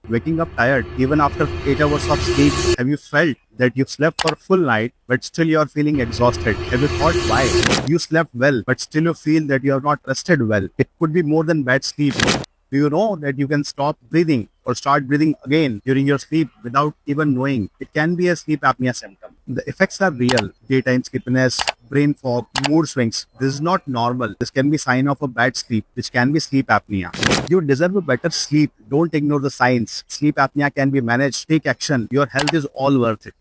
Waking up tired even after 8 hours of sleep. Have you felt that you've slept for a full night but still you're feeling exhausted? Have you thought why? You slept well but still you feel that you have not rested well. It could be more than bad sleep. Do you know that you can stop breathing or start breathing again during your sleep without even knowing? It can be a sleep apnea symptom. The effects are real. Daytime sleepiness, brain fog, mood swings. This is not normal. This can be sign of a bad sleep, which can be sleep apnea. You deserve a better sleep. Don't ignore the signs. Sleep apnea can be managed. Take action. Your health is all worth it.